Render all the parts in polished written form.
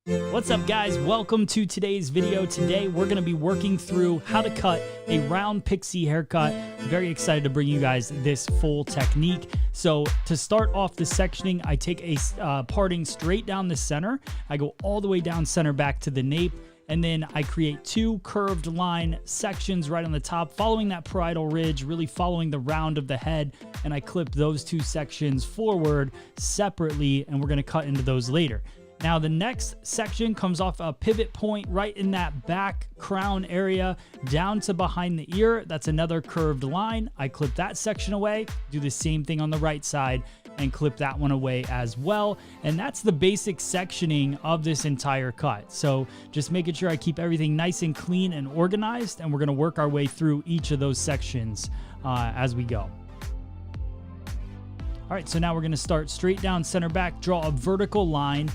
What's up, guys? Welcome to today's video. Today we're going to be working through how to cut a round pixie haircut. I'm very excited to bring you guys this full technique. So to start off the sectioning, I take a parting straight down the center. I go all the way down center back to the nape, and then I create two curved line sections right on the top, following that parietal ridge, really following the round of the head, and I clip those two sections forward separately, and we're going to cut into those later. Now the next section comes off a pivot point right in that back crown area down to behind the ear. That's another curved line. I clip that section away, do the same thing on the right side and clip that one away as well. And that's the basic sectioning of this entire cut. So just making sure I keep everything nice and clean and organized, and we're gonna work our way through each of those sections as we go. All right, so now we're gonna start straight down center back, draw a vertical line,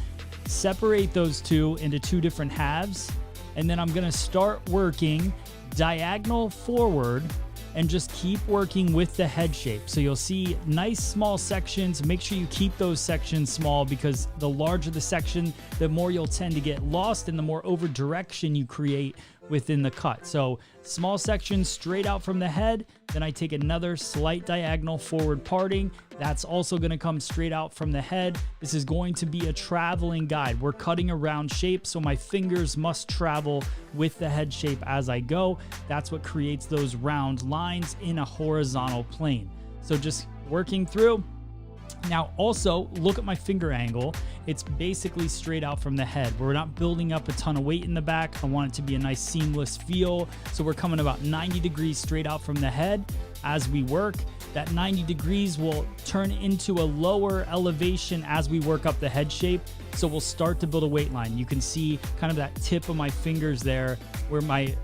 separate those two into two different halves, and then I'm gonna start working diagonal forward and just keep working with the head shape. So you'll see nice small sections. Make sure you keep those sections small, because the larger the section, the more you'll tend to get lost and the more over direction you create within the cut. So small sections straight out from the head, then I take another slight diagonal forward parting. That's also gonna come straight out from the head. This is going to be a traveling guide. We're cutting a round shape, so my fingers must travel with the head shape as I go. That's what creates those round lines in a horizontal plane. So just working through. Now also look at my finger angle. It's basically straight out from the head. We're not building up a ton of weight in the back. I want it to be a nice seamless feel. So we're coming about 90 degrees straight out from the head as we work. That 90 degrees will turn into a lower elevation as we work up the head shape. So we'll start to build a weight line. You can see kind of that tip of my fingers there where my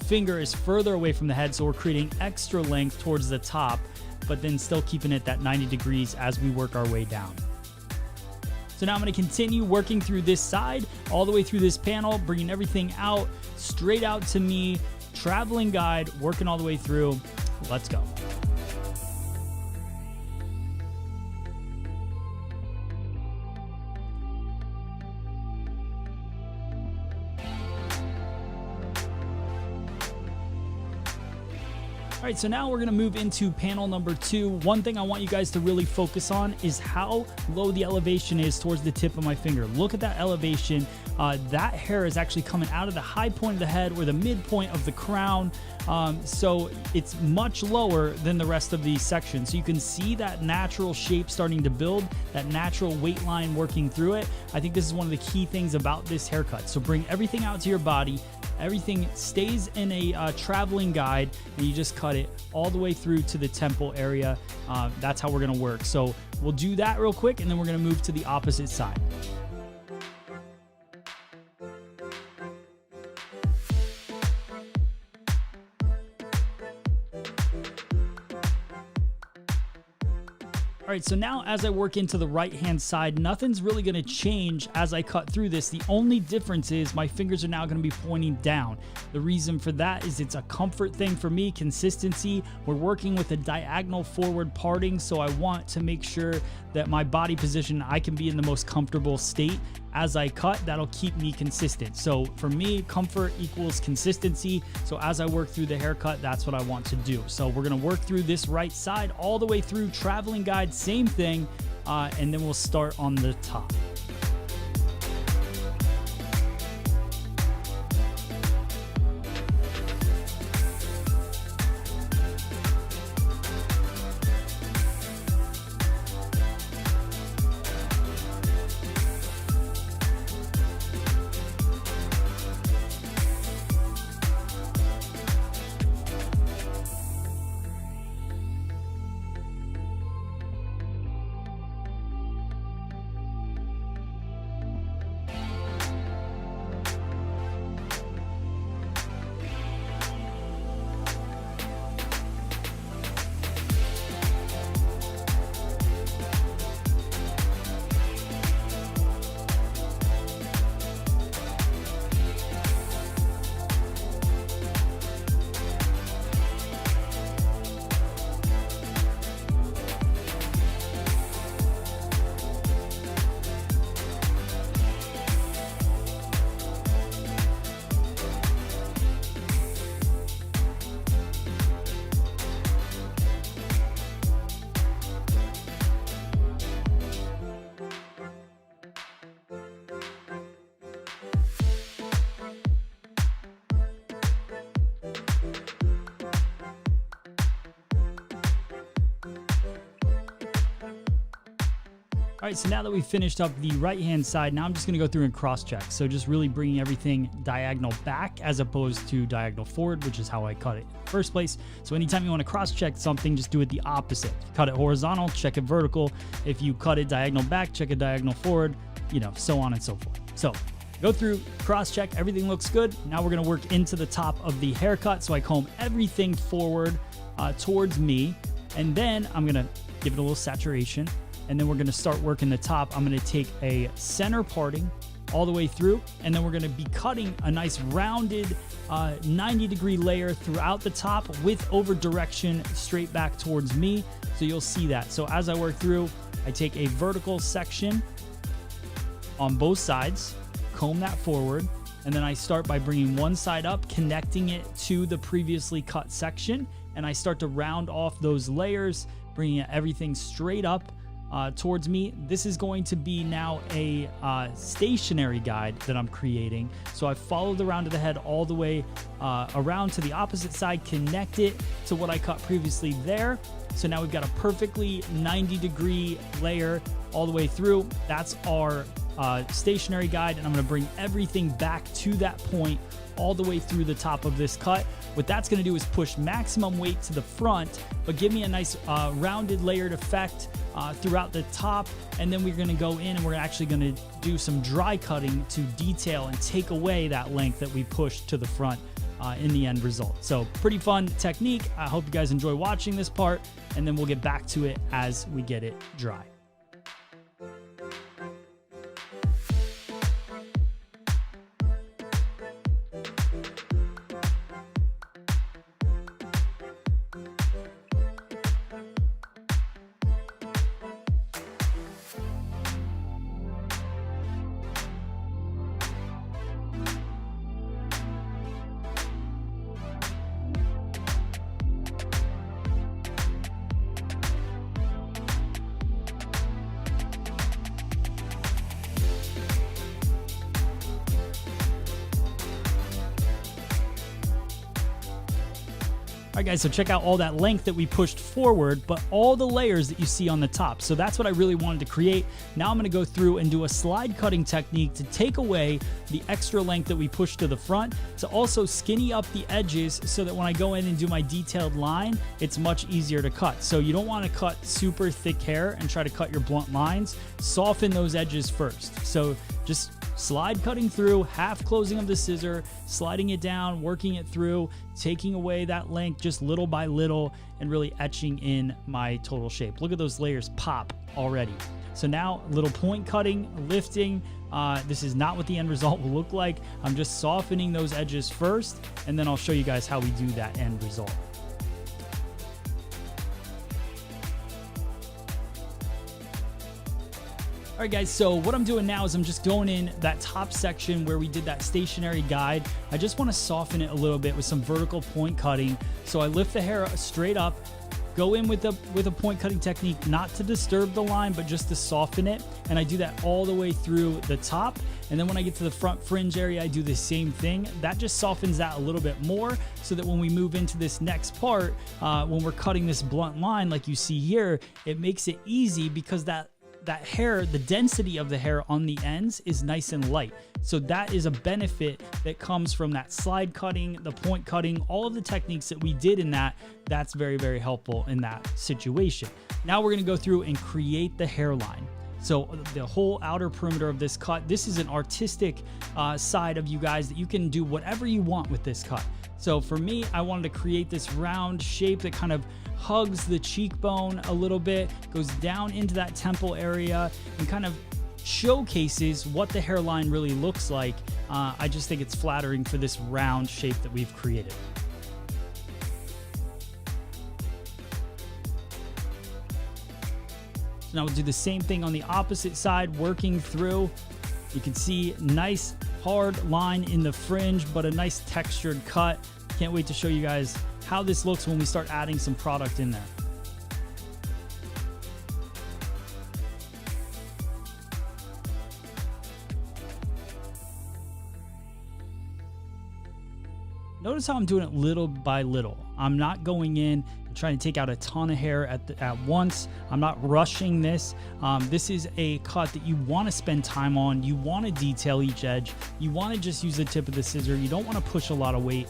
finger is further away from the head. So we're creating extra length towards the top, but then still keeping it that 90 degrees as we work our way down. So now I'm going to continue working through this side, all the way through this panel, bringing everything out, straight out to me, traveling guide, working all the way through. Let's go. All right, so now we're gonna move into panel number 2. One thing I want you guys to really focus on is how low the elevation is towards the tip of my finger. Look at that elevation. That hair is actually coming out of the high point of the head or the midpoint of the crown. So it's much lower than the rest of these sections. So you can see that natural shape starting to build, that natural weight line working through it. I think this is one of the key things about this haircut. So bring everything out to your body. Everything stays in a traveling guide, and you just cut it all the way through to the temple area. That's how we're gonna work. So we'll do that real quick, and then we're gonna move to the opposite side. All right, so now as I work into the right-hand side, nothing's really gonna change as I cut through this. The only difference is my fingers are now gonna be pointing down. The reason for that is it's a comfort thing for me, consistency. We're working with a diagonal forward parting, so I want to make sure that my body position, I can be in the most comfortable state as I cut. That'll keep me consistent. So for me, comfort equals consistency. So as I work through the haircut, that's what I want to do. So we're gonna work through this right side all the way through, traveling guide, same thing, and then we'll start on the top. All right, so now that we've finished up the right-hand side, now I'm just gonna go through and cross-check. So just really bringing everything diagonal back as opposed to diagonal forward, which is how I cut it in the first place. So anytime you wanna cross-check something, just do it the opposite. If you cut it horizontal, check it vertical. If you cut it diagonal back, check it diagonal forward, you know, so on and so forth. So go through, cross-check, everything looks good. Now we're gonna work into the top of the haircut. So I comb everything forward towards me, and then I'm gonna give it a little saturation. And then we're gonna start working the top. I'm gonna take a center parting all the way through, and then we're gonna be cutting a nice rounded 90-degree layer throughout the top with over direction straight back towards me. So you'll see that. So as I work through, I take a vertical section on both sides, comb that forward, and then I start by bringing one side up, connecting it to the previously cut section, and I start to round off those layers, bringing everything straight up towards me. This is going to be now a stationary guide that I'm creating. So I followed the round of the head all the way around to the opposite side, connect it to what I cut previously there. So now we've got a perfectly 90-degree layer all the way through. That's our stationary guide, and I'm gonna bring everything back to that point all the way through the top of this cut. What that's gonna do is push maximum weight to the front, but give me a nice rounded layered effect throughout the top. And then we're gonna go in and we're actually gonna do some dry cutting to detail and take away that length that we pushed to the front in the end result. So pretty fun technique. I hope you guys enjoy watching this part, and then we'll get back to it as we get it dry. All right, guys, so check out all that length that we pushed forward, but all the layers that you see on the top. So that's what I really wanted to create. Now I'm gonna go through and do a slide cutting technique to take away the extra length that we pushed to the front, to also skinny up the edges so that when I go in and do my detailed line, it's much easier to cut. So you don't wanna cut super thick hair and try to cut your blunt lines. Soften those edges first. So just slide cutting through, half closing of the scissor, sliding it down, working it through, taking away that length just little by little, and really etching in my total shape. Look at those layers pop already. So now little point cutting, lifting. This is not what the end result will look like. I'm just softening those edges first, and then I'll show you guys how we do that end result. All right, guys, so what I'm doing now is I'm just going in that top section where we did that stationary guide. I just want to soften it a little bit with some vertical point cutting. So I lift the hair straight up, go in with a point cutting technique, not to disturb the line, but just to soften it. And I do that all the way through the top. And then when I get to the front fringe area, I do the same thing. That just softens that a little bit more, so that when we move into this next part, when we're cutting this blunt line like you see here, it makes it easy because that hair, the density of the hair on the ends is nice and light. So that is a benefit that comes from that slide cutting, the point cutting, all of the techniques that we did in that. That's very, very helpful in that situation. Now we're gonna go through and create the hairline. So the whole outer perimeter of this cut, this is an artistic side of you guys that you can do whatever you want with this cut. So for me, I wanted to create this round shape that kind of hugs the cheekbone a little bit, goes down into that temple area, and kind of showcases what the hairline really looks like. I just think it's flattering for this round shape that we've created. So now we'll do the same thing on the opposite side, working through. You can see nice hard line in the fringe, but a nice textured cut. Can't wait to show you guys how this looks when we start adding some product in there. Notice how I'm doing it little by little. I'm not going in I'm trying to take out a ton of hair at once. I'm not rushing this. This is a cut that you want to spend time on. You want to detail each edge. You want to just use the tip of the scissor. You don't want to push a lot of weight.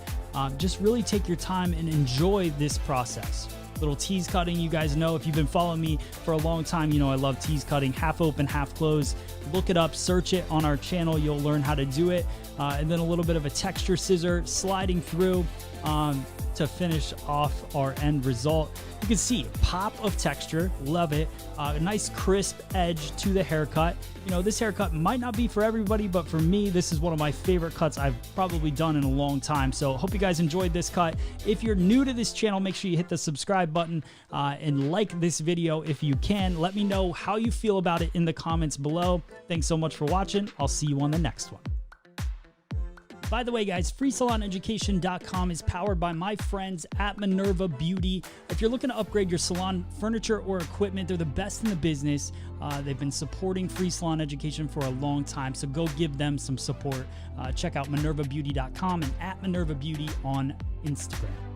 Just really take your time and enjoy this process. Little tease cutting, you guys know, if you've been following me for a long time, you know I love tease cutting, half open, half closed. Look it up, search it on our channel, you'll learn how to do it. And then a little bit of a texture scissor sliding through to finish off our end result. You can see pop of texture, love it. A nice crisp edge to the haircut. You know, this haircut might not be for everybody, but for me, this is one of my favorite cuts I've probably done in a long time. So hope you guys enjoyed this cut. If you're new to this channel, make sure you hit the subscribe button and like this video if you can. Let me know how you feel about it in the comments below. Thanks so much for watching. I'll see you on the next one. By the way, guys, freesaloneducation.com is powered by my friends at Minerva Beauty. If you're looking to upgrade your salon furniture or equipment, they're the best in the business. They've been supporting Free Salon Education for a long time, so go give them some support. Check out minervabeauty.com and at Minerva Beauty on Instagram.